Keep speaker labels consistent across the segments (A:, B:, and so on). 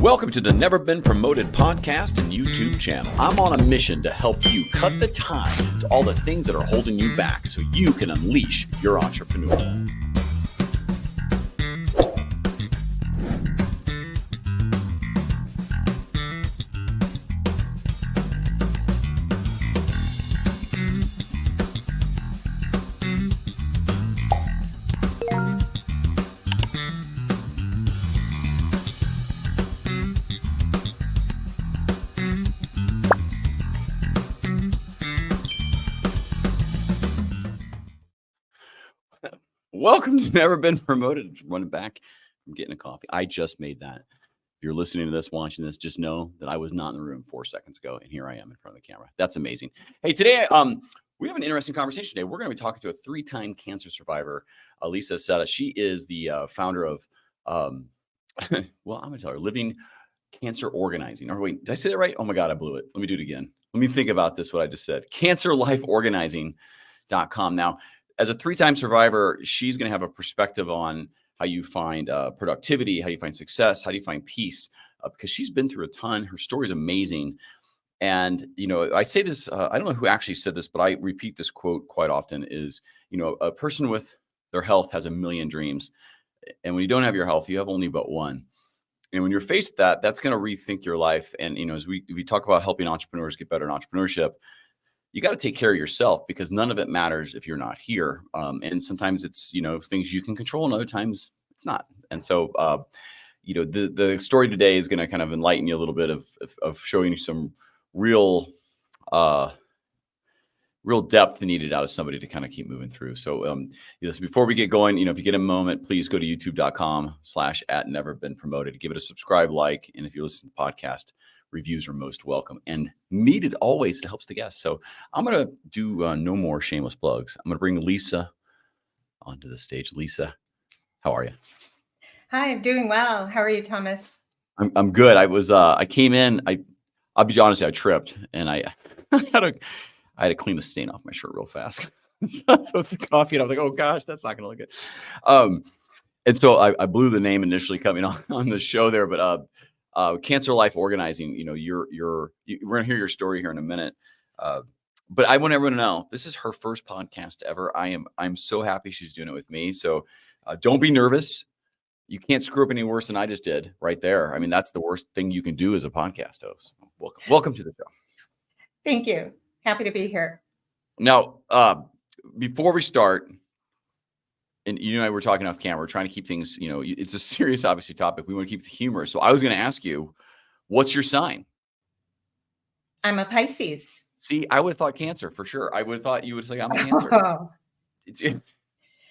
A: Welcome to the Never Been Promoted podcast and YouTube channel. I'm on a mission to help you cut the time to all the things that are holding you back so you can unleash your entrepreneur. Welcome to Never Been Promoted. Running back from getting a coffee. I just made that. If you're listening to this, watching this, just know that I was not in the room 4 seconds ago, and here I am in front of the camera. That's amazing. Hey, today we have an interesting conversation today. We're going to be talking to a 3-time cancer survivor, Alisa Assetta. She is the founder of, well, I'm going to tell her, Living Cancer Organizing. Or wait, did I say that right? Oh my God, I blew it. Let me do it again. Let me think about this, what I just said. CancerLifeOrganizing.com. Now, as a 3-time survivor, she's going to have a perspective on how you find productivity, how you find success, how do you find peace, because she's been through a ton. Her story is amazing. And, you know, I say this, I don't know who actually said this, but I repeat this quote quite often is, you know, a person with their health has a million dreams. And when you don't have your health, you have only but one. And when you're faced with that, that's going to rethink your life. And, you know, as we talk about helping entrepreneurs get better in entrepreneurship, you got to take care of yourself because none of it matters if you're not here. And sometimes it's, you know, things you can control and other times it's not. And so, you know, the story today is going to kind of enlighten you a little bit of showing you some real depth needed out of somebody to kind of keep moving through. So, you know, so before we get going, you know, if you get a moment, please go to youtube.com/@neverbeenpromoted. Give it a subscribe, like, and if you listen to the podcast, reviews are most welcome and needed always. It helps the guests. So I'm going to do no more shameless plugs. I'm going to bring Lisa onto the stage. Lisa, how are you?
B: Hi, I'm doing well. How are you, Thomas?
A: I'm good. I came in, I'll be honest, I tripped and I had to clean the stain off my shirt real fast. So it's the coffee and I was like, oh gosh, that's not going to look good. And so I blew the name initially coming on the show there, but Cancer Life Organizing, you know, we're going to hear your story here in a minute. But I want everyone to know this is her first podcast ever. I'm so happy she's doing it with me. So don't be nervous. You can't screw up any worse than I just did right there. I mean, that's the worst thing you can do as a podcast host. Welcome to the show.
B: Thank you. Happy to be here.
A: Now, before we start, and you and I were talking off camera, we're trying to keep things, you know, it's a serious, obviously, topic. We want to keep the humor. So I was going to ask you, what's your sign?
B: I'm a Pisces.
A: See, I would have thought Cancer for sure. I would have thought you would say I'm a Cancer.
B: Oh.
A: See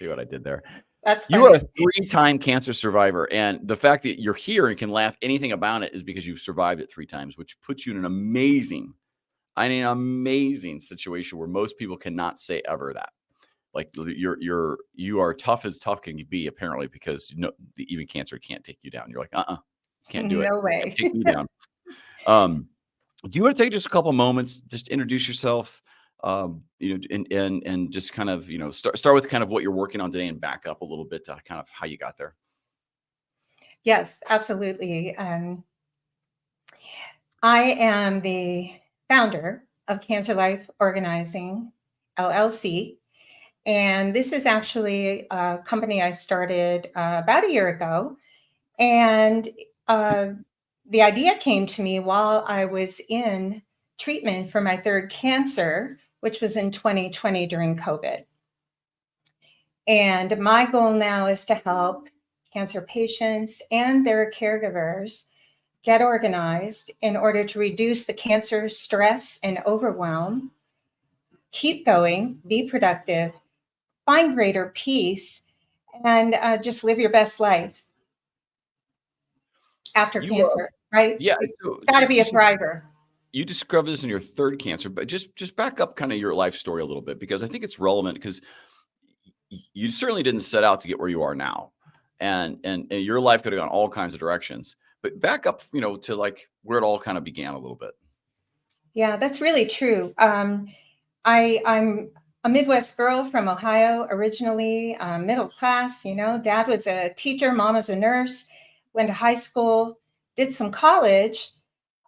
A: what I did there.
B: That's funny.
A: You are a 3-time cancer survivor. And the fact that you're here and can laugh anything about it is because you've survived it 3 times, which puts you in an amazing situation where most people cannot say ever that. Like you are tough as tough can be, apparently, because even cancer can't take you down. You're like, can't do it.
B: No way.
A: Take me down. Do you want to take just a couple moments, just introduce yourself, you know, and just kind of, you know, start with kind of what you're working on today and back up a little bit to kind of how you got there?
B: Yes, absolutely. I am the founder of Cancer Life Organizing, LLC. And this is actually a company I started about a year ago. And the idea came to me while I was in treatment for my 3rd cancer, which was in 2020 during COVID. And my goal now is to help cancer patients and their caregivers get organized in order to reduce the cancer stress and overwhelm, keep going, be productive, find greater peace, and just live your best life after cancer, right?
A: Yeah.
B: Got to be a thriver.
A: You discovered this in your 3rd cancer, but just back up kind of your life story a little bit, because I think it's relevant, because you certainly didn't set out to get where you are now. And your life could have gone all kinds of directions, but back up, you know, to like where it all kind of began a little bit.
B: Yeah, that's really true. I'm a Midwest girl from Ohio, originally middle class, you know, dad was a teacher, mom was a nurse, went to high school, did some college.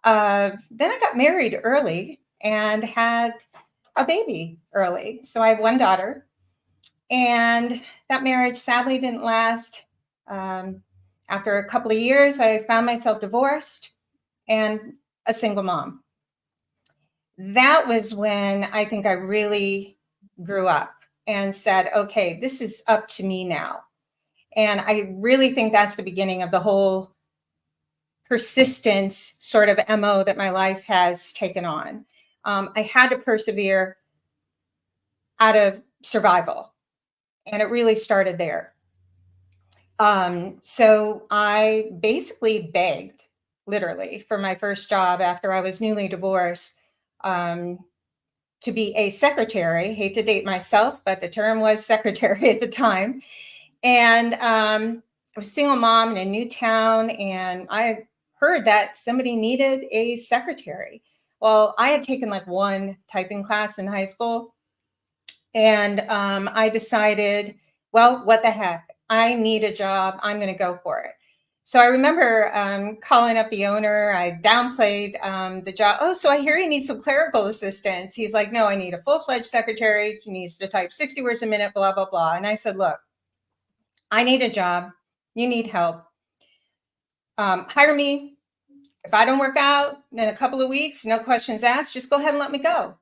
B: Then I got married early and had a baby early. So I have one daughter, and that marriage sadly didn't last. After a couple of years, I found myself divorced and a single mom. That was when I think I really grew up and said, okay, this is up to me now. And I really think that's the beginning of the whole persistence sort of MO that my life has taken on. I had to persevere out of survival, and it really started there. So I basically begged, literally, for my first job after I was newly divorced, to be a secretary. Hate to date myself, but the term was secretary at the time. And I was a single mom in a new town, and I heard that somebody needed a secretary. Well, I had taken like one typing class in high school, and I decided, well, what the heck? I need a job. I'm going to go for it. So I remember calling up the owner. I downplayed the job. Oh, so I hear you need some clerical assistance. He's like, no, I need a full-fledged secretary. She needs to type 60 words a minute, blah, blah, blah. And I said, look, I need a job. You need help. Hire me. If I don't work out in a couple of weeks, no questions asked, just go ahead and let me go.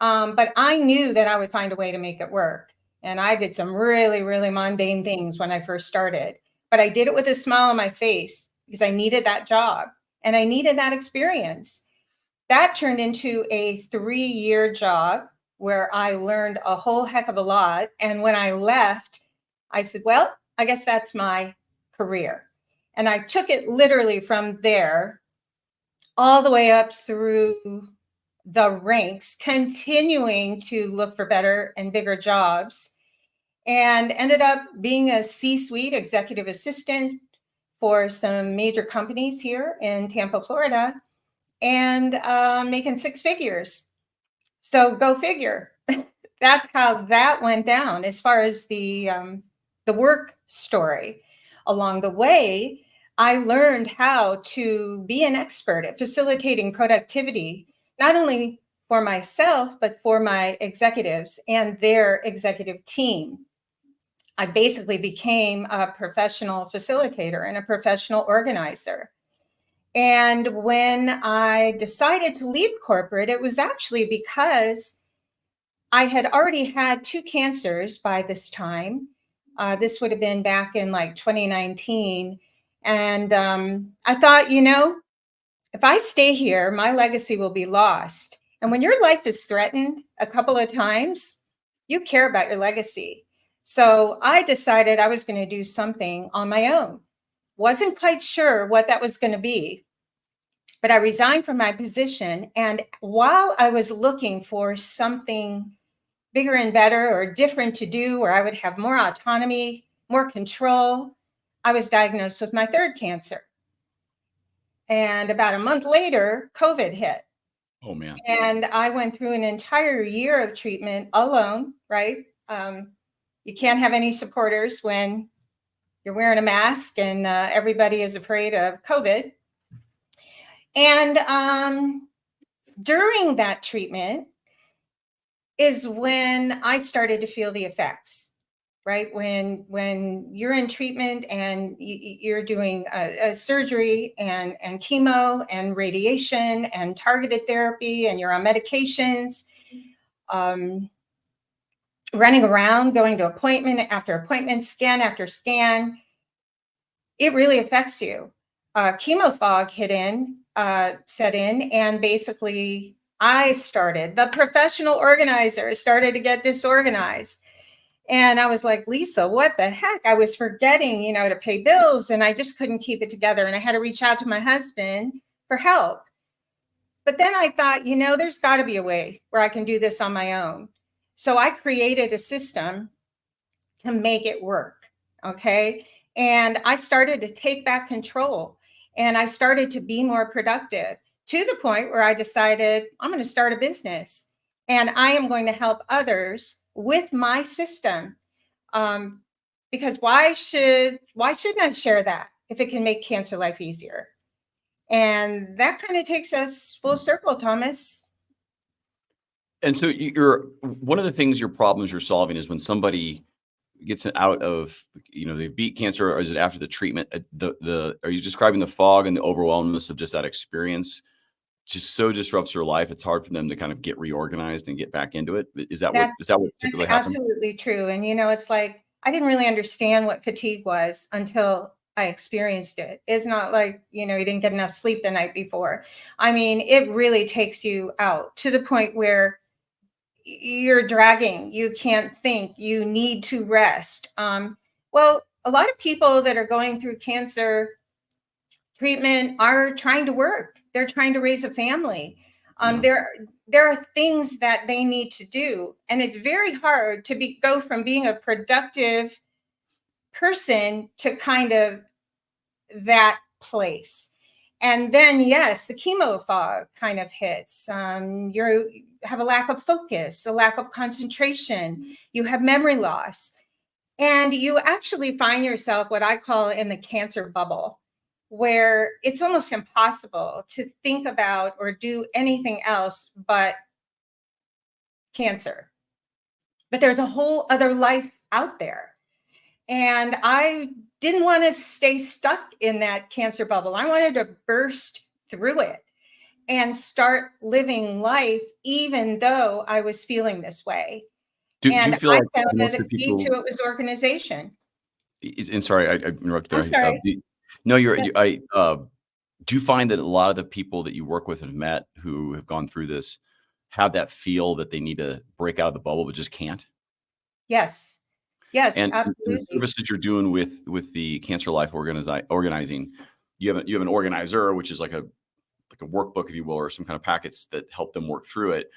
B: But I knew that I would find a way to make it work. And I did some really, really mundane things when I first started. But I did it with a smile on my face because I needed that job and I needed that experience. That turned into a 3-year job where I learned a whole heck of a lot. And when I left, I said, well, I guess that's my career. And I took it literally from there all the way up through the ranks, continuing to look for better and bigger jobs, and ended up being a C-suite executive assistant for some major companies here in Tampa, Florida, and making 6 figures. So go figure. That's how that went down as far as the work story. Along the way, I learned how to be an expert at facilitating productivity, not only for myself, but for my executives and their executive team. I basically became a professional facilitator and a professional organizer. And when I decided to leave corporate, it was actually because I had already had 2 cancers by this time. This would have been back in like 2019. And I thought, if I stay here, my legacy will be lost. And when your life is threatened a couple of times, you care about your legacy. So I decided I was going to do something on my own. Wasn't quite sure what that was going to be, but I resigned from my position. And while I was looking for something bigger and better or different to do, where I would have more autonomy, more control, I was diagnosed with my 3rd cancer. And about a month later, COVID hit.
A: Oh, man.
B: And I went through an entire year of treatment alone, right? You can't have any supporters when you're wearing a mask and everybody is afraid of COVID. And during that treatment is when I started to feel the effects, right? When you're in treatment and you're doing a surgery and chemo and radiation and targeted therapy, and you're on medications, running around, going to appointment after appointment, scan after scan, it really affects you. Chemo fog set in, and basically the professional organizer started to get disorganized. And I was like, Lisa, what the heck? I was forgetting, to pay bills, and I just couldn't keep it together. And I had to reach out to my husband for help. But then I thought, there's got to be a way where I can do this on my own. So I created a system to make it work. Okay. And I started to take back control, and I started to be more productive, to the point where I decided I'm going to start a business, and I am going to help others with my system. Because why shouldn't I share that if it can make cancer life easier? And that kind of takes us full circle, Thomas.
A: And so you're one of the things, your problems you're solving is when somebody gets out of, they beat cancer, or is it after the treatment? Are you describing the fog and the overwhelmness of just that experience just so disrupts your life, it's hard for them to kind of get reorganized and get back into it? Is that what
B: That's
A: typically happens?
B: absolutely true. And it's like I didn't really understand what fatigue was until I experienced it. It's not like, you didn't get enough sleep the night before. I mean, it really takes you out to the point where you're dragging, you can't think, you need to rest. Well, a lot of people that are going through cancer treatment are trying to work. They're trying to raise a family.
A: Yeah.
B: There are things that they need to do, and it's very hard to go from being a productive person to kind of that place. And then, yes, the chemo fog kind of hits. You have a lack of focus, a lack of concentration. You have memory loss, and you actually find yourself what I call in the cancer bubble, where it's almost impossible to think about or do anything else but cancer. But there's a whole other life out there. And I didn't want to stay stuck in that cancer bubble. I wanted to burst through it and start living life, even though I was feeling this way.
A: Do you feel
B: I
A: like
B: found
A: most
B: that
A: of
B: the
A: the
B: key to
A: people?
B: it was organization.
A: And sorry, I interrupted
B: I'm
A: there.
B: sorry.
A: No,
B: Yeah.
A: do you find that a lot of the people that you work with and have met who have gone through this have that feel that they need to break out of the bubble but just can't?
B: Yes. Yes,
A: And in the
B: absolutely.
A: services you're doing with the Cancer Life organizing, you have an organizer, which is like a workbook, if you will, or some kind of packets that help them work through it.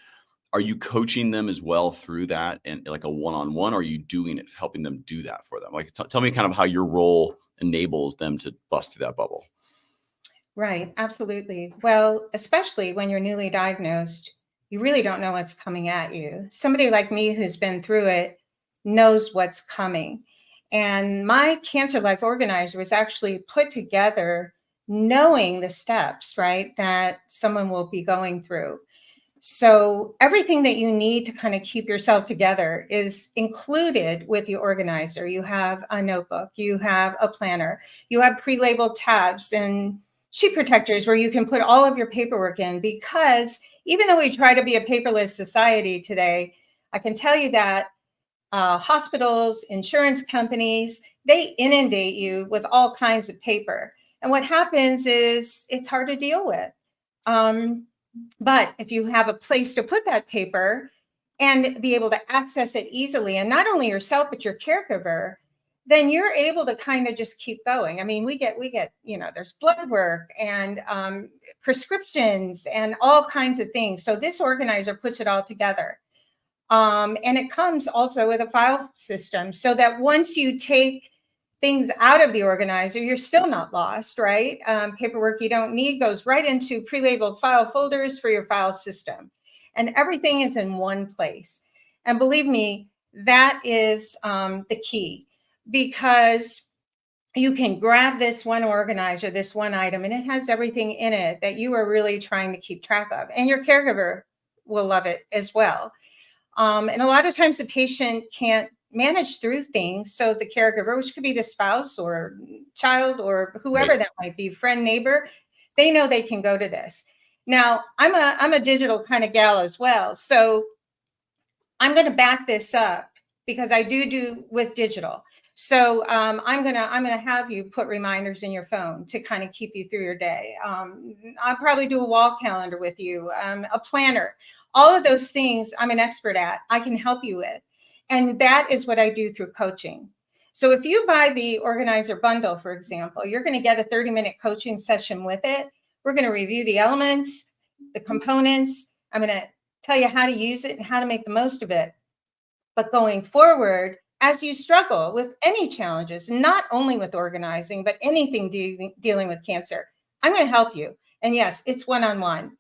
A: Are you coaching them as well through that, and like a one-on-one? Or are you doing it, helping them do that for them? Like, tell me kind of how your role enables them to bust through that bubble.
B: Right, absolutely. Well, especially when you're newly diagnosed, you really don't know what's coming at you. Somebody like me who's been through it knows what's coming. And my Cancer Life organizer was actually put together knowing the steps, right, that someone will be going through. So everything that you need to kind of keep yourself together is included with the organizer. You have a notebook, you have a planner, you have pre-labeled tabs and sheet protectors where you can put all of your paperwork in, because even though we try to be a paperless society today, I can tell you that hospitals, insurance companies, they inundate you with all kinds of paper. And what happens is it's hard to deal with. But if you have a place to put that paper and be able to access it easily, and not only yourself, but your caregiver, then you're able to kind of just keep going. I mean, we get, there's blood work and prescriptions and all kinds of things. So this organizer puts it all together. And it comes also with a file system so that once you take things out of the organizer, you're still not lost, right? Paperwork you don't need goes right into pre-labeled file folders for your file system. And everything is in one place. And believe me, that is the key, because you can grab this one organizer, this one item, and it has everything in it that you are really trying to keep track of. And your caregiver will love it as well. And a lot of times the patient can't manage through things. So the caregiver, which could be the spouse or child or whoever
A: Right.
B: that might be, friend, neighbor, they know they can go to this. Now, I'm a digital kind of gal as well. So I'm going to back this up because I do with digital. So I'm gonna have you put reminders in your phone to kind of keep you through your day. I'll probably do a wall calendar with you, a planner. All of those things I'm an expert at. I can help you with, and that is what I do through coaching. So if you buy the organizer bundle, for example, you're going to get a 30-minute coaching session with it. We're going to review the elements, the components. I'm going to tell you how to use it and how to make the most of it. But going forward, as you struggle with any challenges, not only with organizing, but anything dealing with cancer, I'm going to help you. And yes, it's one-on-one.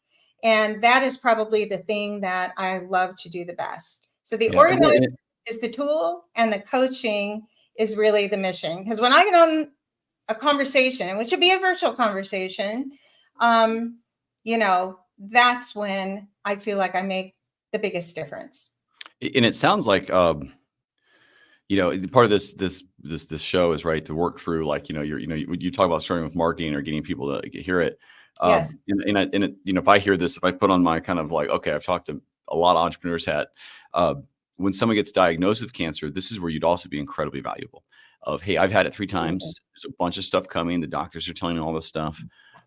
B: And that is probably the thing that I love to do the best. So the
A: Yeah.
B: organizer is the tool and the coaching is really the mission. Because when I get on a conversation, which would be a virtual conversation, um, that's when I feel like I make the biggest difference.
A: And it sounds like, part of this show is right to work through, like, you talk about starting with marketing or getting people to hear it.
B: Yes.
A: If I hear this, if I put on my kind of like, okay, I've talked to a lot of entrepreneurs hat, when someone gets diagnosed with cancer, this is where you'd also be incredibly valuable. Of, hey, I've had it 3 times. There's a bunch of stuff coming. The doctors are telling me all this stuff.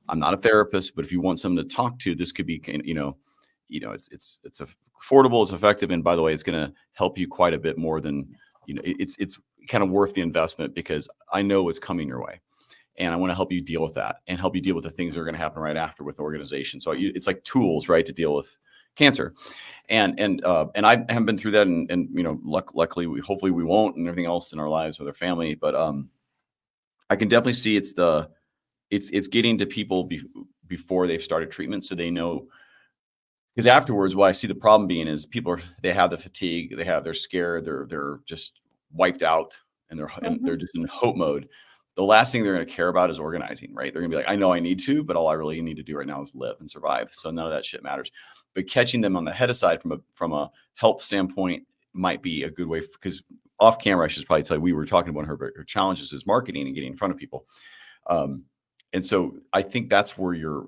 A: I'm not a therapist, but if you want someone to talk to, this could be, it's affordable, it's effective, and by the way, it's going to help you quite a bit more than, it's kind of worth the investment, because I know what's coming your way, and I want to help you deal with that and help you deal with the things that are going to happen right after with the organization. So it's like tools, right, to deal with cancer. And I haven't been through that, and luckily, hopefully we won't, and everything else in our lives with our family. But I can definitely see it's getting to people before they've started treatment, so they know. Because afterwards, what I see the problem being is they have the fatigue, they're scared, they're just wiped out, and they're just in hope mode. The last thing they're going to care about is organizing, right? They're going to be like, I know I need to, but all I really need to do right now is live and survive. So none of that shit matters. But catching them on the head aside from a help standpoint might be a good way, because off camera, I should probably tell you, we were talking about her challenges is marketing and getting in front of people. And so I think that's where you're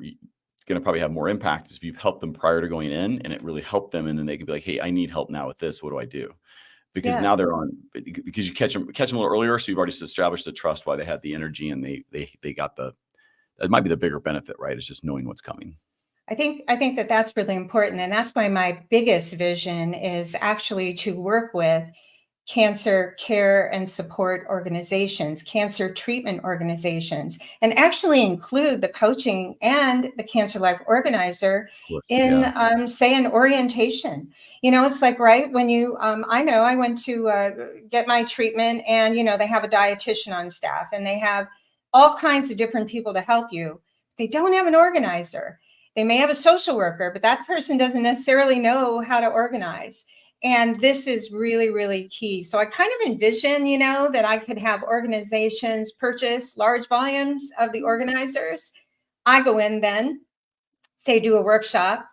A: going to probably have more impact, is if you've helped them prior to going in and it really helped them. And then they could be like, hey, I need help now with this. What do I do? Because now they're on, because you catch them a little earlier. So you've already established the trust, why they had the energy, and they got that might be the bigger benefit, right? It's just knowing what's coming.
B: I think that that's really important. And that's why my biggest vision is actually to work with cancer care and support organizations, cancer treatment organizations, and actually include the coaching and the Cancer Life Organizer in, say, an orientation. It's like, right, when you, I know I went to get my treatment, and, they have a dietitian on staff, and they have all kinds of different people to help you. They don't have an organizer. They may have a social worker, but that person doesn't necessarily know how to organize. And this is really, really key. So I kind of envision, that I could have organizations purchase large volumes of the organizers. I go in then, say, do a workshop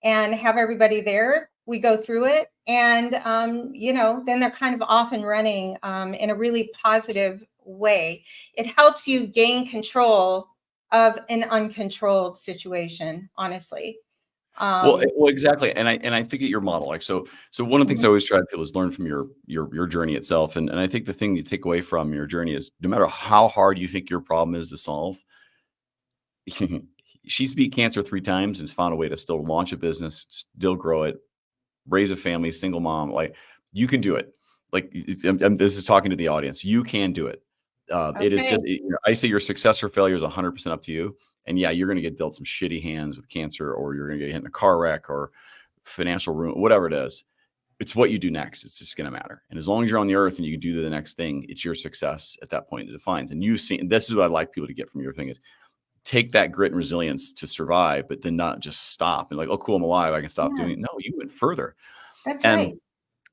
B: and have everybody there. We go through it. And, then they're kind of off and running in a really positive way. It helps you gain control of an uncontrolled situation, honestly.
A: Well, exactly. And I think at your model, like, so one of the things I always try to people is learn from your journey itself. And I think the thing you take away from your journey is, no matter how hard you think your problem is to solve, she's beat cancer 3 times and has found a way to still launch a business, still grow it, raise a family, single mom. Like, you can do it. Like, this is talking to the audience. You can do it. It is just, I say your success or failure is 100% up to you. And yeah, you're going to get dealt some shitty hands with cancer, or you're going to get hit in a car wreck or financial ruin, whatever it is. It's what you do next. It's just going to matter. And as long as you're on the earth and you can do the next thing, it's your success at that point that defines. And you've seen, this is what I'd like people to get from your thing, is take that grit and resilience to survive, but then not just stop and like, oh, cool, I'm alive, I can stop doing it. No, you went further.
B: That's right.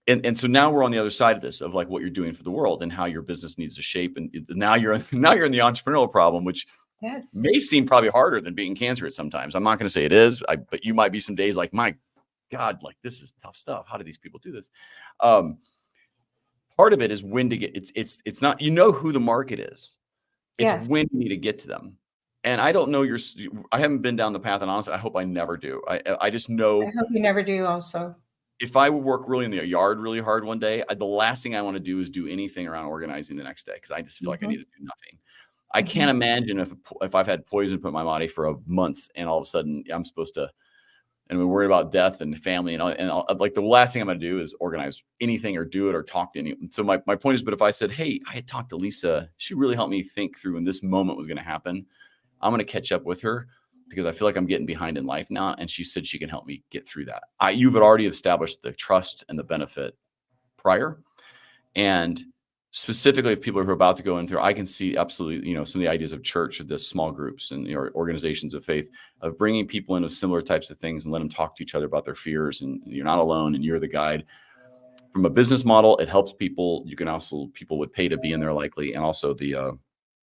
A: And so now we're on the other side of this, of like what you're doing for the world and how your business needs to shape. And now you're in the entrepreneurial problem, which may seem probably harder than beating cancer at sometimes. I'm not going to say it is, but you might be some days like, my God, like, this is tough stuff. How do these people do this? Part of it is when to get, it's not, who the market is. It's when you need to get to them. And I don't know I haven't been down the path, and honestly, I hope I never do. I just know.
B: I hope you never do also.
A: If I work really in the yard really hard one day, the last thing I want to do is do anything around organizing the next day, because I just feel like I need to do nothing. I can't imagine if I've had poison put in my body for months, and all of a sudden I'm supposed to, and we're worried about death and family, and like, the last thing I'm going to do is organize anything or do it or talk to anyone. So my point is, but if I said, hey, I had talked to Lisa, she really helped me think through when this moment was going to happen, I'm going to catch up with her, because I feel like I'm getting behind in life now. And she said she can help me get through that. You've already established the trust and the benefit prior. And specifically, if people who are about to go in through, I can see absolutely, some of the ideas of church, of the small groups and organizations of faith, of bringing people into similar types of things and let them talk to each other about their fears. And you're not alone, and you're the guide. From a business model, it helps people. You can also, people would pay to be in there likely. And also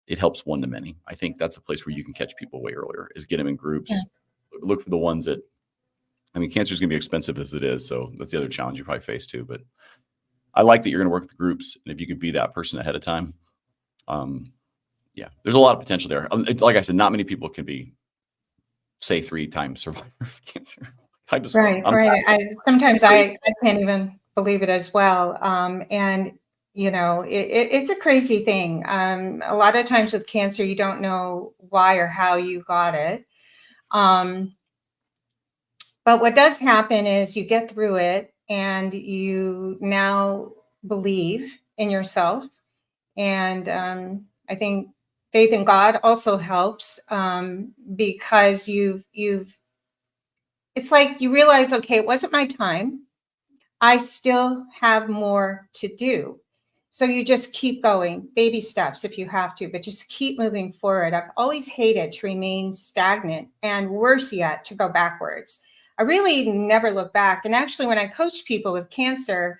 A: it helps one to many. I think that's a place where you can catch people way earlier, is get them in groups.
B: Yeah.
A: Look for the ones that, I mean, cancer is going to be expensive as it is. So that's the other challenge you probably face too. But I like that you're going to work with the groups. And if you could be that person ahead of time, yeah, there's a lot of potential there. Like I said, not many people can be, say, 3-time survivor of cancer.
B: Right. Sometimes I can't even believe it as well. And it's a crazy thing. A lot of times with cancer, you don't know why or how you got it. But what does happen is you get through it and you now believe in yourself. And I think faith in God also helps, because it's like you realize, okay, it wasn't my time. I still have more to do. So you just keep going, baby steps if you have to, but just keep moving forward. I've always hated to remain stagnant, and worse yet, to go backwards. I really never look back. And actually, when I coach people with cancer,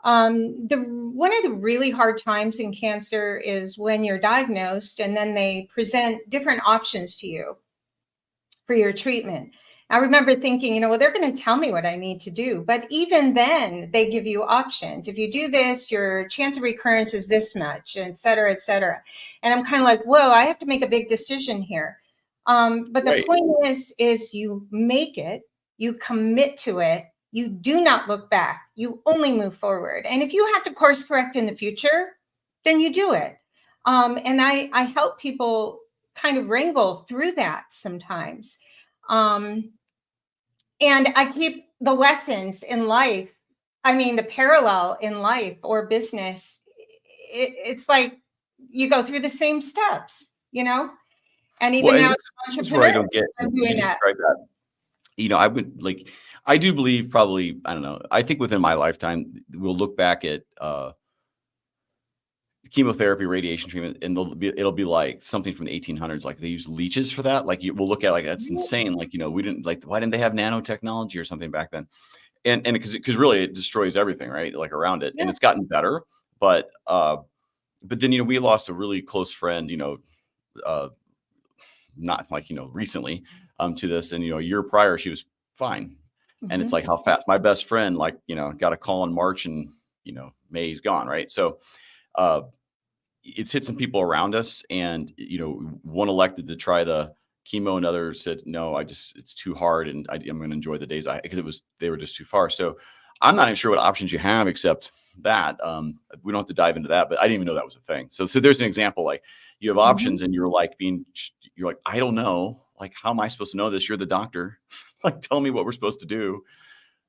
B: one of the really hard times in cancer is when you're diagnosed and then they present different options to you for your treatment. I remember thinking, well, they're going to tell me what I need to do. But even then, they give you options. If you do this, your chance of recurrence is this much, et cetera, et cetera. And I'm kind of like, whoa, I have to make a big decision here. But the point is you make it, you commit to it, you do not look back, you only move forward. And if you have to course correct in the future, then you do it. And I help people kind of wrangle through that sometimes. And I keep the lessons in life, the parallel in life or business, it's like you go through the same steps, and even now as an entrepreneur,
A: I don't get,
B: I'm doing that.
A: I would I do believe probably, I don't know, I think within my lifetime, we'll look back at chemotherapy, radiation treatment, and it'll be like something from the 1800s. Like they use leeches for that. Like we'll look at that's insane. Like, we didn't why didn't they have nanotechnology or something back then? And because really it destroys everything, right? Like around it. Yeah. And it's gotten better. But then, we lost a really close friend, not recently to this. And, a year prior, she was fine. Mm-hmm. And it's like how fast my best friend, got a call in March and, May he's gone. Right. So, it's hit some people around us, and one elected to try the chemo, and others said no, it's too hard, and I'm going to enjoy the days because they were just too far. So I'm not even sure what options you have except that. We don't have to dive into that, but I didn't even know that was a thing. So there's an example, like you have options, and you're like, I don't know, like, how am I supposed to know this? You're the doctor. Like, tell me what we're supposed to do.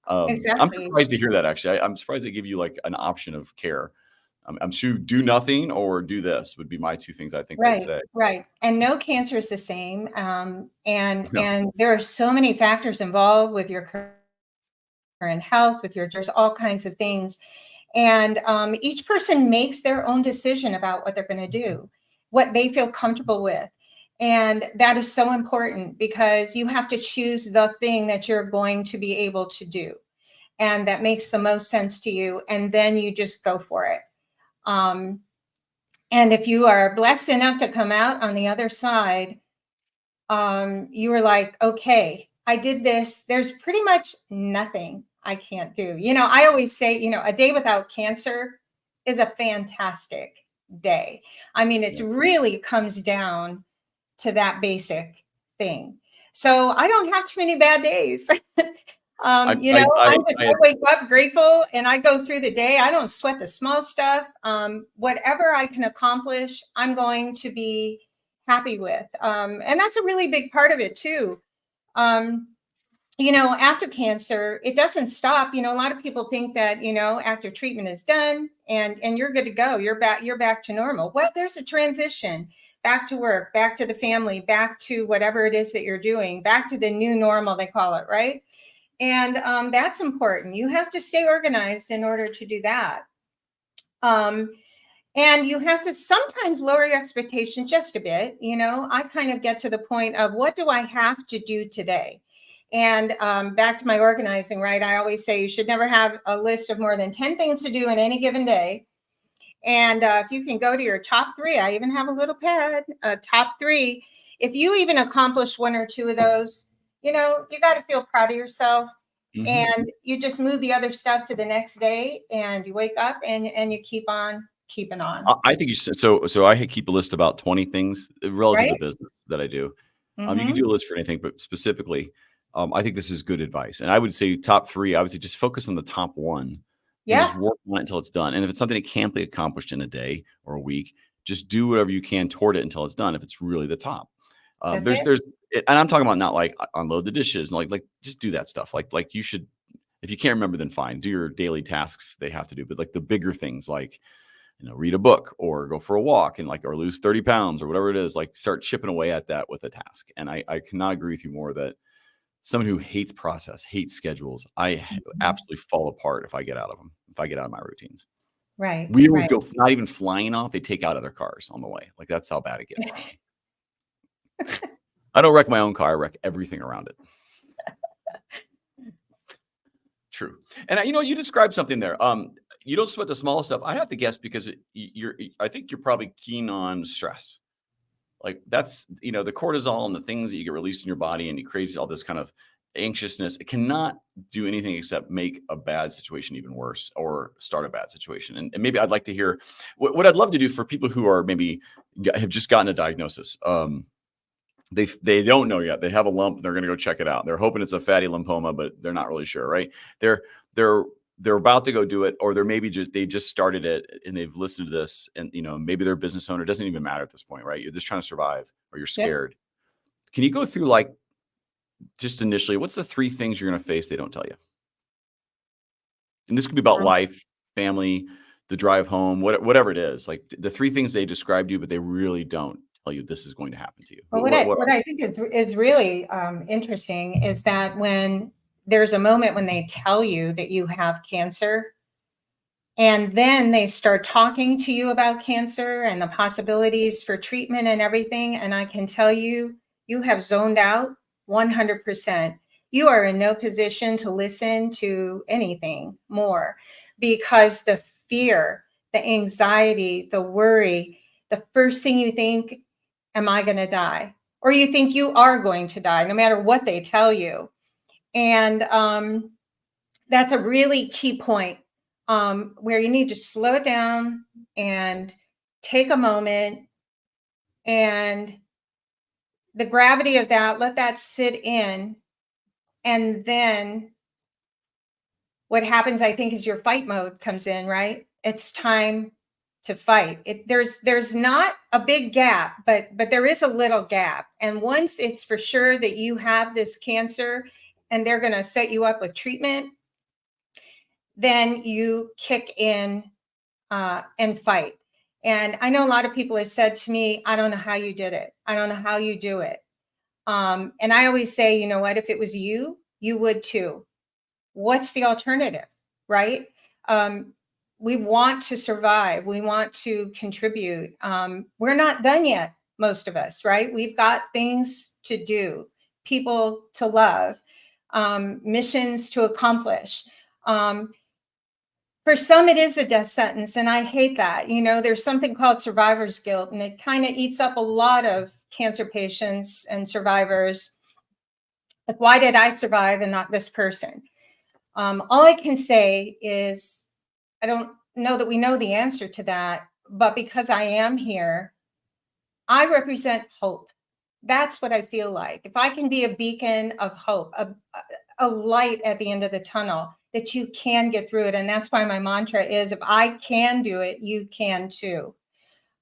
A: Exactly. I'm surprised to hear that. Actually, I'm surprised they give you like an option of care. I'm sure do nothing or do this would be my two things I think they'd say.
B: Right. And no cancer is the same. And there are so many factors involved with your current health, there's all kinds of things. And each person makes their own decision about what they're going to do, what they feel comfortable with. And that is so important, because you have to choose the thing that you're going to be able to do and that makes the most sense to you. And then you just go for it. And if you are blessed enough to come out on the other side, you were like, okay, I did this. There's pretty much nothing I can't do. I always say, a day without cancer is a fantastic day. It really comes down to that basic thing. So I don't have too many bad days. I wake up grateful and I go through the day. I don't sweat the small stuff. Whatever I can accomplish, I'm going to be happy with. And that's a really big part of it too. After cancer, it doesn't stop. A lot of people think that, after treatment is done and you're good to go, you're back to normal. Well, there's a transition back to work, back to the family, back to whatever it is that you're doing, back to the new normal, they call it, right? And that's important. You have to stay organized in order to do that. And you have to sometimes lower your expectations just a bit. I kind of get to the point of, what do I have to do today? And back to my organizing, right? I always say you should never have a list of more than 10 things to do in any given day. And if you can go to your top 3, I even have a little pad, top 3. If you even accomplish 1 or 2 of those, you got to feel proud of yourself. And you just move the other stuff to the next day, and you wake up and you keep on keeping on.
A: I think you said so. I keep a list about 20 things relative to business that I do. You can do a list for anything, but specifically, I think this is good advice. And I would say top 3. I would say just focus on the top 1 and just work on it until it's done. And if it's something that can't be accomplished in a day or a week, just do whatever you can toward it until it's done. If it's really the top, and I'm talking about not like unload the dishes and like just do that stuff. Like you should, if you can't remember, then fine, do your daily tasks they have to do. But like the bigger things, like read a book or go for a walk and or lose 30 pounds or whatever it is, like start chipping away at that with a task. And I cannot agree with you more that someone who hates process, hates schedules, I absolutely fall apart if I get out of them, if I get out of my routines.
B: Right.
A: We always go, not even flying off, they take out other cars on the way. Like that's how bad it gets. I don't wreck my own car. I wreck everything around it. True. And you described something there. You don't sweat the small stuff. I have to guess because I think you're probably keen on stress. Like that's, the cortisol and the things that you get released in your body and you crazy, all this kind of anxiousness. It cannot do anything except make a bad situation even worse or start a bad situation. And maybe I'd like to hear what I'd love to do for people who are maybe have just gotten a diagnosis. They don't know yet. They have a lump. They're going to go check it out. They're hoping it's a fatty lymphoma, but they're not really sure, right? They're about to go do it, or they're maybe they just started it and they've listened to this, and maybe they're a business owner. It doesn't even matter at this point, right? You're just trying to survive, or you're scared. Yep. Can you go through just initially, what's the 3 things you're going to face they don't tell you? And this could be about life, family, the drive home, whatever it is. Like the 3 things they described to you, but they really don't tell you this is going to happen to you.
B: Well, what I think is really interesting is that when there's a moment when they tell you that you have cancer, and then they start talking to you about cancer and the possibilities for treatment and everything, and I can tell you, you have zoned out 100%. You are in no position to listen to anything more because the fear, the anxiety, the worry, the first thing you think, am I going to die? Or you think you are going to die, no matter what they tell you. And that's a really key point where you need to slow it down and take a moment, and the gravity of that, let that sit in. And then what happens, I think, is your fight mode comes in, right? It's time to fight. There's not a big gap, but there is a little gap. And once it's for sure that you have this cancer and they're going to set you up with treatment, then you kick in and fight. And I know a lot of people have said to me, I don't know how you did it. I don't know how you do it. And I always say, you know what, if it was you, you would too. What's the alternative, right? We want to survive. We want to contribute. We're not done yet, most of us, right? We've got things to do, people to love, missions to accomplish. For some, it is a death sentence, and I hate that. There's something called survivor's guilt, and it kind of eats up a lot of cancer patients and survivors. Like, why did I survive and not this person? All I can say is, I don't know that we know the answer to that, but because I am here, I represent hope. That's what I feel like. If I can be a beacon of hope, a light at the end of the tunnel, that you can get through it. And that's why my mantra is, if I can do it, you can too.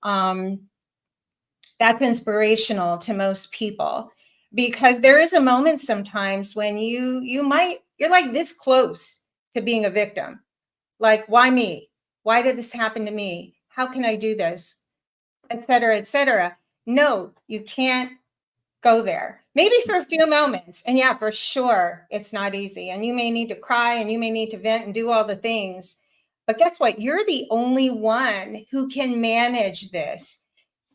B: That's inspirational to most people, because there is a moment sometimes when you're like this close to being a victim. Like, why me? Why did this happen to me? How can I do this? Et cetera, et cetera. No, you can't go there. Maybe for a few moments. And yeah, for sure, it's not easy. And you may need to cry and you may need to vent and do all the things. But guess what? You're the only one who can manage this,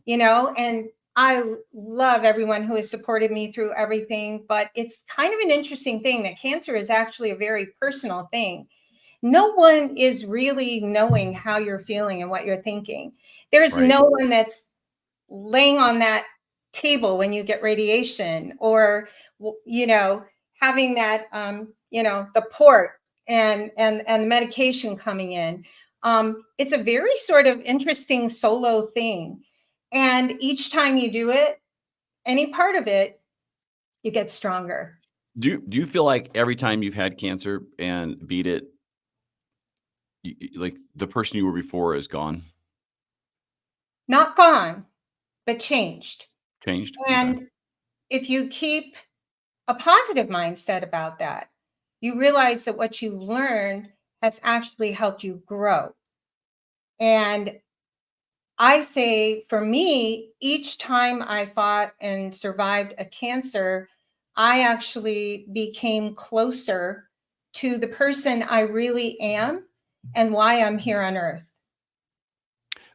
B: and I love everyone who has supported me through everything. But it's kind of an interesting thing that cancer is actually a very personal thing. no one is really knowing how you're feeling and what you're thinking. There's
A: Right.
B: no one that's laying on that table when you get radiation, or having that the port and medication coming in. It's a very sort of interesting solo thing, and each time you do it, any part of it, you get stronger.
A: Do you feel like every time you've had cancer and beat it, like the person you were before is gone,
B: Not gone, but changed.
A: changed? Okay.
B: And if you keep a positive mindset about that, you realize that what you learned has actually helped you grow. And I say, for me, each time I fought and survived a cancer, I actually became closer to the person I really am and why I'm here on earth.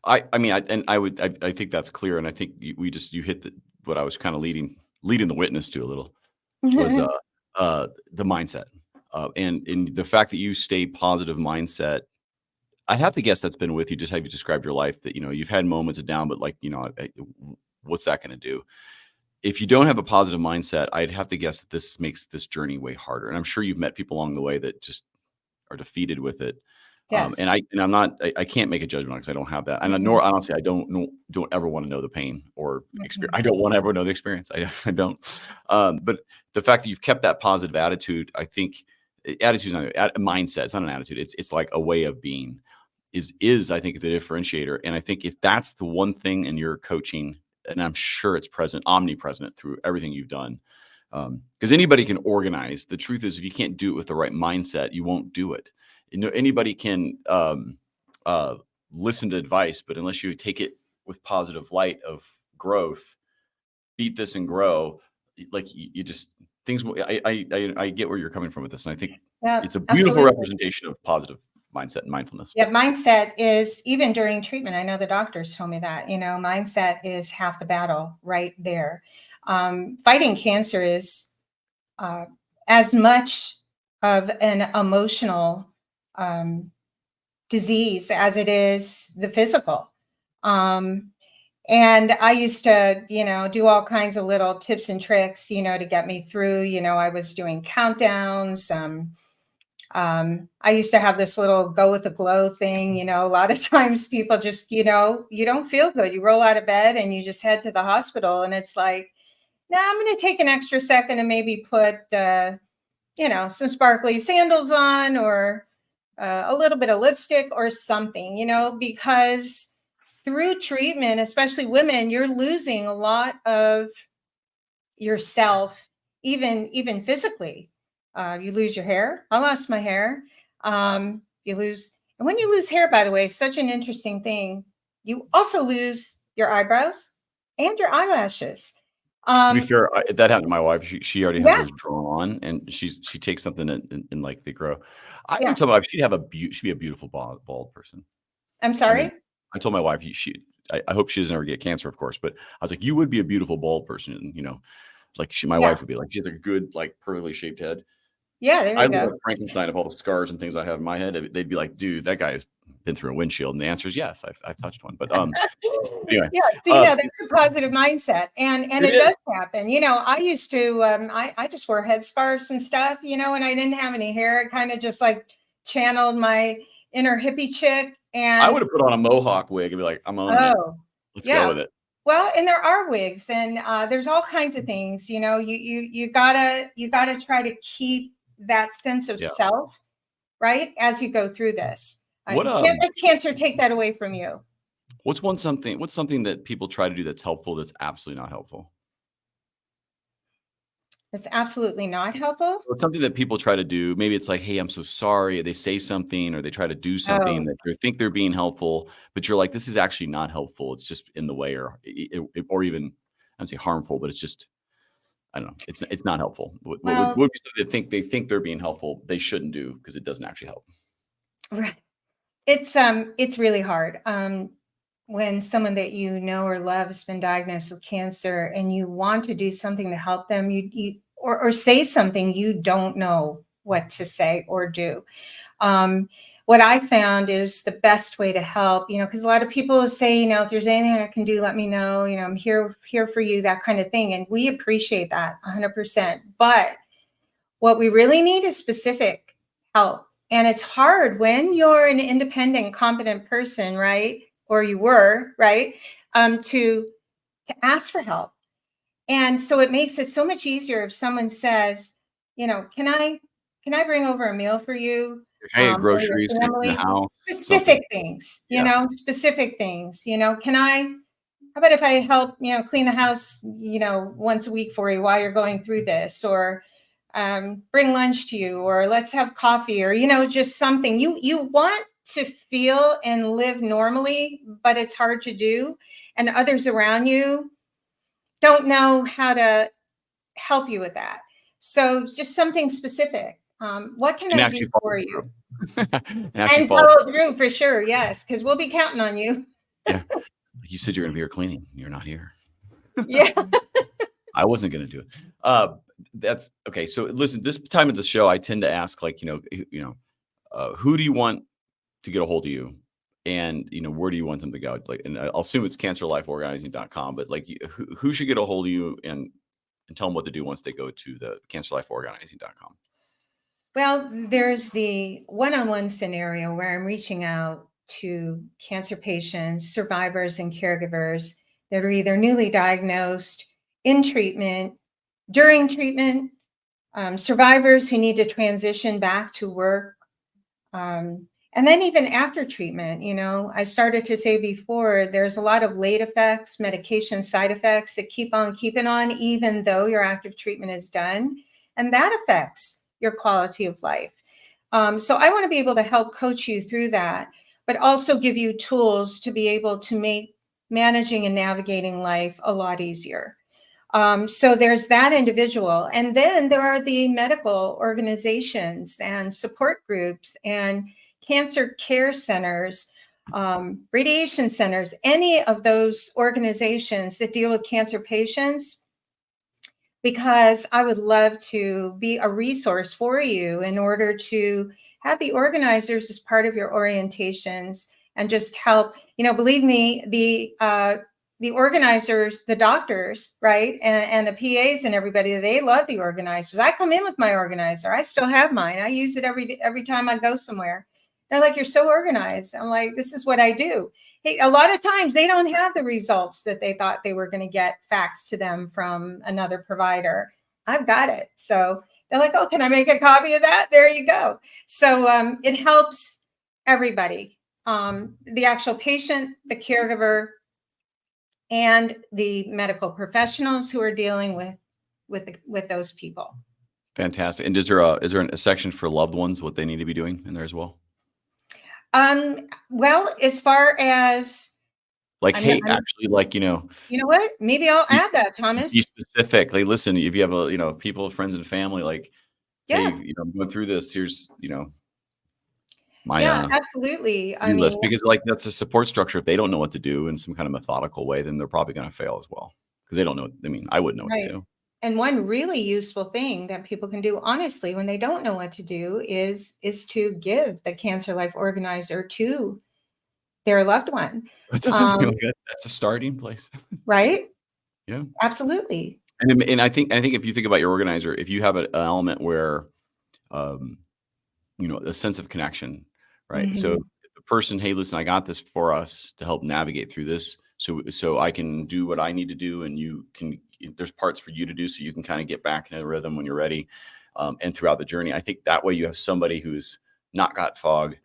A: I mean, I think that's clear, and I think you hit what I was kind of leading the witness to a little was the mindset, and the fact that you stay positive mindset. I'd have to guess that's been with you, just how you described your life. That you've had moments of down, but like what's that going to do? If you don't have a positive mindset, I'd have to guess that this makes this journey way harder. And I'm sure you've met people along the way that just are defeated with it.
B: Yes.
A: I'm not, I can't make a judgment because I don't have that. And nor honestly, I don't ever want to know the pain or experience. I don't want to ever know the experience. I don't. But the fact that you've kept that positive attitude, I think attitude is not a mindset. It's not an attitude. It's like a way of being is I think the differentiator. And I think if that's the one thing in your coaching, and I'm sure it's present, omnipresent through everything you've done, because anybody can organize. The truth is, if you can't do it with the right mindset, you won't do it. Anybody can listen to advice, but unless you take it with positive light of growth, beat this and grow, like you just things. I get where you're coming from with this, and I think it's a beautiful representation of positive mindset and mindfulness.
B: Yeah, mindset is, even during treatment, I know the doctors told me that, mindset is half the battle right there. Fighting cancer is as much of an emotional disease as it is the physical. And I used to, do all kinds of little tips and tricks, to get me through. I was doing countdowns. I used to have this little go with the glow thing. A lot of times people just, you don't feel good. You roll out of bed and you just head to the hospital, and it's like, now I'm going to take an extra second and maybe put, some sparkly sandals on, or a little bit of lipstick or something, because through treatment, especially women, you're losing a lot of yourself, even physically. You lose your hair. I lost my hair. You lose, and when you lose hair, by the way, such an interesting thing, you also lose your eyebrows and your eyelashes.
A: To be fair, that happened to my wife. She already has
B: Yeah,
A: hers drawn, and she takes something and like they grow. I
B: yeah.
A: would tell my wife she'd be a beautiful bald person.
B: I'm
A: I mean,
B: sorry.
A: I told my wife I hope she doesn't ever get cancer, of course, but I was like, you would be a beautiful bald person, like my
B: Yeah,
A: wife would be like, she has a good like pearly shaped head.
B: yeah. There
A: I
B: you
A: look
B: go.
A: like Frankenstein of all the scars and things I have in my head. They'd be like, dude, that guy has been through a windshield, and the answer is yes. I've touched one, but anyway,
B: Yeah, see, that's a positive mindset, and
A: it
B: it
A: is.
B: does happen. I used to, I just wore headscarves and stuff, and I didn't have any hair. It kind of just like channeled my inner hippie chick.
A: I would
B: And
A: have put on a mohawk wig and be like, I'm owning it.
B: oh,
A: Let's go
B: yeah.
A: with it.
B: Well, and there are wigs, and there's all kinds of things. You gotta try to keep that sense of
A: Yeah.
B: self, right, as you go through this.
A: What
B: You can't let cancer take that away from you.
A: what's something that people try to do that's helpful that's absolutely not helpful?
B: It's absolutely not helpful.
A: It's something that people try to do. Maybe it's like, "Hey, I'm so sorry." They say something or they try to do something
B: Oh,
A: that they think they're being helpful, but you're like, "This is actually not helpful. It's just in the way or even I don't say harmful, but it's just I don't know. It's not helpful." What
B: well,
A: would be something they think they're being helpful, they shouldn't do because it doesn't actually help?
B: right. It's really hard. When someone that you know or love has been diagnosed with cancer, and you want to do something to help them, or say something, you don't know what to say or do. What I found is the best way to help, because a lot of people say, if there's anything I can do, let me know, I'm here for you, that kind of thing. And we appreciate that 100%. But what we really need is specific help. And it's hard when you're an independent, competent person, right? Or you were, right? To ask for help. And so it makes it so much easier if someone says, can I bring over a meal for you?
A: Can I get
B: Or your
A: groceries? Can I clean the
B: family?
A: house?
B: Specific
A: Something.
B: things,
A: Yeah.
B: specific things. How about if I help, clean the house, once a week for you while you're going through this, or bring lunch to you, or let's have coffee, or, just something you want to feel and live normally, but it's hard to do. And others around you don't know how to help you with that. So just something specific. What can
A: And
B: I do
A: actually
B: for
A: follow
B: you?
A: through. And actually
B: And
A: follow
B: follow
A: through.
B: through for sure. Yes. Because we'll be counting on you.
A: Yeah. You said you're going to be here cleaning. You're not here.
B: Yeah.
A: I wasn't going to do it. That's okay. So listen, this time of the show, I tend to ask, like, who do you want to get a hold of you? And, where do you want them to go? Like, and I'll assume it's cancerlifeorganizing.com, but like, who should get a hold of you and tell them what to do once they go to the cancerlifeorganizing.com?
B: Well, there's the one-on-one scenario where I'm reaching out to cancer patients, survivors, and caregivers that are either newly diagnosed, in treatment, during treatment, survivors who need to transition back to work. And then even after treatment, I started to say before, there's a lot of late effects, medication side effects that keep on keeping on, even though your active treatment is done. And that affects your quality of life. So I want to be able to help coach you through that, but also give you tools to be able to make managing and navigating life a lot easier. So there's that individual. And then there are the medical organizations and support groups and cancer care centers, radiation centers, any of those organizations that deal with cancer patients, because I would love to be a resource for you in order to have the organizers as part of your orientations and just help. Believe me, the organizers, the doctors, right, and the PAs and everybody, they love the organizers. I come in with my organizer. I still have mine. I use it every time I go somewhere. They're like, "You're so organized." I'm like, "This is what I do." Hey, a lot of times they don't have the results that they thought they were going to get faxed to them from another provider. I've got it. So they're like, "Oh, can I make a copy of that?" There you go. So it helps everybody, the actual patient, the caregiver, and the medical professionals who are dealing with those people.
A: Fantastic. And is there a section for loved ones, what they need to be doing in there as well?
B: Well, as far as
A: Like,
B: I'm,
A: hey,
B: I'm
A: actually, like,
B: you know what? Maybe I'll
A: be,
B: add that,
A: be
B: Thomas.
A: specific. Like, listen, if you have people, friends and family, like, hey,
B: Yeah,
A: I'm going through this. Here's, my
B: yeah, absolutely. I
A: to-do
B: mean,
A: list, because like that's a support structure. If they don't know what to do in some kind of methodical way, then they're probably going to fail as well because they don't know. I mean, I wouldn't know what to
B: right.
A: do.
B: And one really useful thing that people can do, honestly, when they don't know what to do, is to give the Cancer Life Organizer to their loved one.
A: That doesn't feel
B: Um,
A: good. That's a starting place.
B: right?
A: Yeah.
B: Absolutely.
A: And I think if you think about your organizer, if you have an element where, um, a sense of connection, right? So
B: Hmm.
A: if the person, hey, listen, I got this for us to help navigate through this. So I can do what I need to do, and there's parts for you to do, so you can kind of get back in a rhythm when you're ready. And throughout the journey, I think that way you have somebody who's not got fog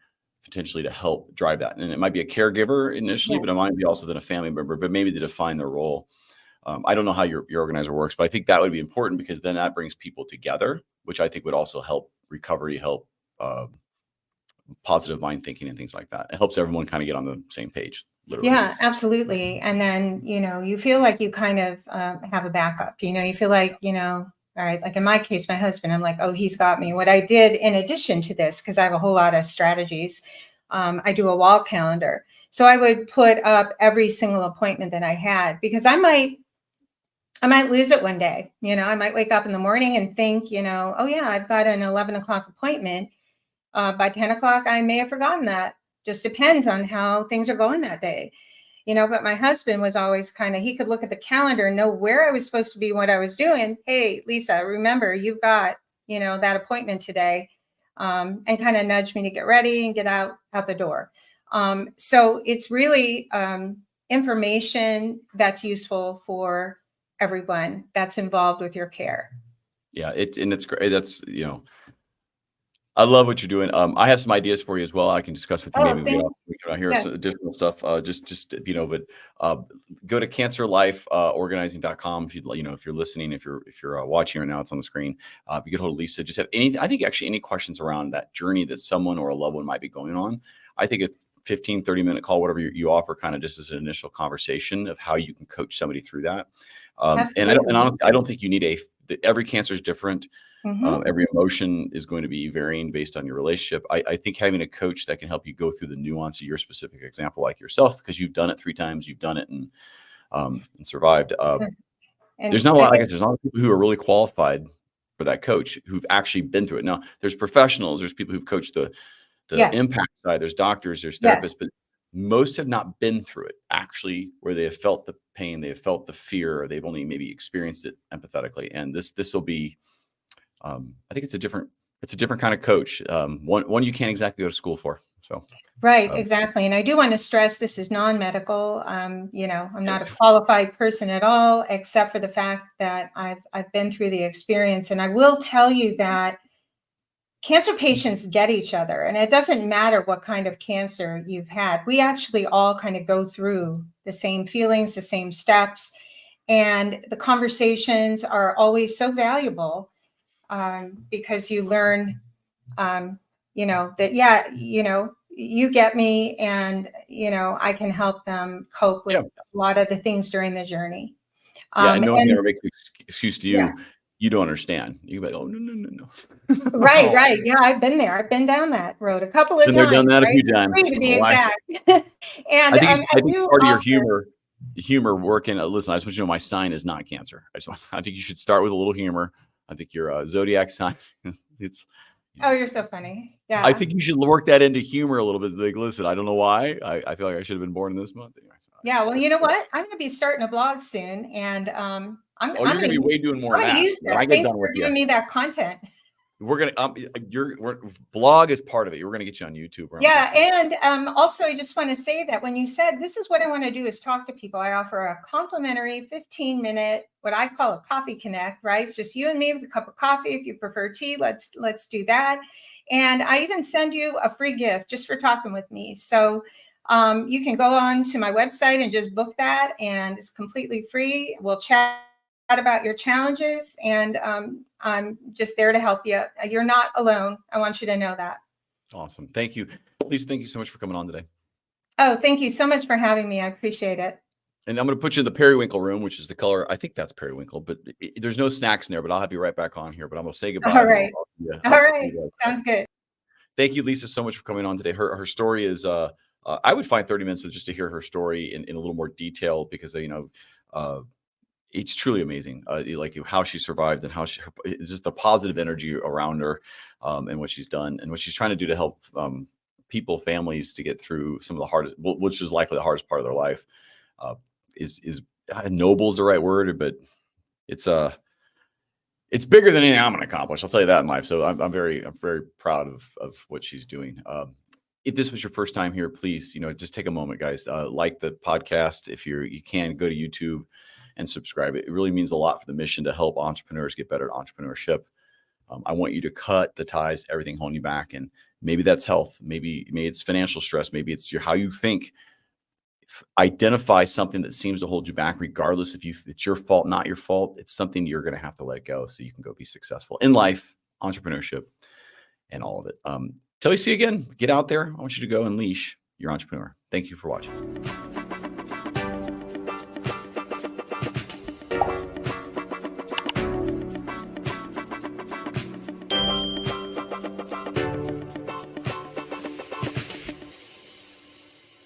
A: potentially to help drive that. And it might be a caregiver initially, but it might be also then a family member, but maybe to define their role. I don't know how your organizer works, but I think that would be important because then that brings people together, which I think would also help recovery, help uh, positive mind thinking and things like that. It helps everyone kind of get on the same page, literally.
B: Yeah, absolutely. And then, you feel like you kind of have a backup, you feel like, all right, like in my case, my husband, I'm like, oh, he's got me. What I did in addition to this, because I have a whole lot of strategies, I do a wall calendar. So I would put up every single appointment that I had, because I might lose it one day. I might wake up in the morning and think, oh yeah, I've got an 11 o'clock appointment. By 10 o'clock, I may have forgotten that. Just depends on how things are going that day. But my husband was always he could look at the calendar and know where I was supposed to be, what I was doing. Hey, Lisa, remember, you've got, that appointment today, and kind of nudge me to get ready and get out the door. So it's really information that's useful for everyone that's involved with your care.
A: Yeah, it's great. That's, I love what you're doing. I have some ideas for you as well. I can discuss with you. Maybe we can hear some additional stuff. Just but go to cancerlifeorganizing.com if if you're listening, if you're watching right now, it's on the screen. You get hold of Lisa. Just have any questions around that journey that someone or a loved one might be going on. I think a 15, 30-minute call, whatever you offer, kind of just as an initial conversation of how you can coach somebody through that. And honestly, I don't think you need every cancer is different. Every emotion is going to be varying based on your relationship. I think having a coach that can help you go through the nuance of your specific example, like yourself, because you've done it 3 times, you've done it and survived. There's not a lot, like I said, there's a lot of people who are really qualified for that coach who've actually been through it. Now, there's professionals, there's people who've coached the impact side, there's doctors, there's therapists, but most have not been through it actually, where they have felt the pain, they have felt the fear, or they've only maybe experienced it empathetically. And this will be, I think it's a different kind of coach. One you can't exactly go to school for. So
B: right, exactly. And I do want to stress this is non-medical. I'm not a qualified person at all, except for the fact that I've been through the experience. And I will tell you that cancer patients get each other, and it doesn't matter what kind of cancer you've had. We actually all kind of go through the same feelings, the same steps, and the conversations are always so valuable. Because you learn, that, you get me, and, I can help them cope with a lot of the things during the journey.
A: And no one ever makes an excuse to you. Yeah. You don't understand. You go, oh, no.
B: Right. Yeah, I've been there. I've been down that road a couple of times.
A: I've done that a few times.
B: 3 to be exact. And
A: I think part of your humor working. Listen, I just want you to know my sign is not Cancer. I think you should start with a little humor. I think your zodiac sign,
B: oh, you're so funny. Yeah.
A: I think you should work that into humor a little bit. Like, listen, I don't know why. I feel like I should have been born in this month.
B: Yeah. Well, you know what? I'm going to be starting a blog soon, and I'm
A: you're going to be way doing more.
B: I'm going to use that. Thanks for giving me that content.
A: We're gonna your blog is part of it. We're gonna get you on YouTube.
B: Yeah, and also I just want to say that when you said this is what I want to do is talk to people, I offer a complimentary 15-minute what I call a coffee connect. Right, it's just you and me with a cup of coffee. If you prefer tea, let's do that. And I even send you a free gift just for talking with me. So you can go on to my website and just book that, and it's completely free. We'll chat about your challenges, and I'm just there to help you. You're not alone. I want you to know that.
A: Awesome. Thank you. Please, thank you so much for coming on today.
B: Oh, thank you so much for having me. I appreciate it.
A: And I'm going to put you in the periwinkle room, which is the color. I think that's periwinkle, but there's no snacks in there, but I'll have you right back on here. But I'm going to say goodbye.
B: All right. All right. Sounds good.
A: Thank you, Lisa, so much for coming on today. Her story is, I would find 30 minutes just to hear her story in a little more detail, because, it's truly amazing, like how she survived and how it's just the positive energy around her, and what she's done and what she's trying to do to help people, families, to get through some of the hardest, which is likely the hardest part of their life. Is noble is the right word, but it's bigger than anything I'm going to accomplish. I'll tell you that in life. So I'm very proud of what she's doing. If this was your first time here, please, just take a moment, guys. Like the podcast. If you can, go to YouTube and subscribe. It really means a lot for the mission to help entrepreneurs get better at entrepreneurship. I want you to cut the ties, everything holding you back. And maybe that's health. Maybe it's financial stress. Maybe it's how you think. Identify something that seems to hold you back, regardless if it's your fault, not your fault. It's something you're going to have to let go so you can go be successful in life, entrepreneurship, and all of it. Till we see you again, get out there. I want you to go unleash your entrepreneur. Thank you for watching.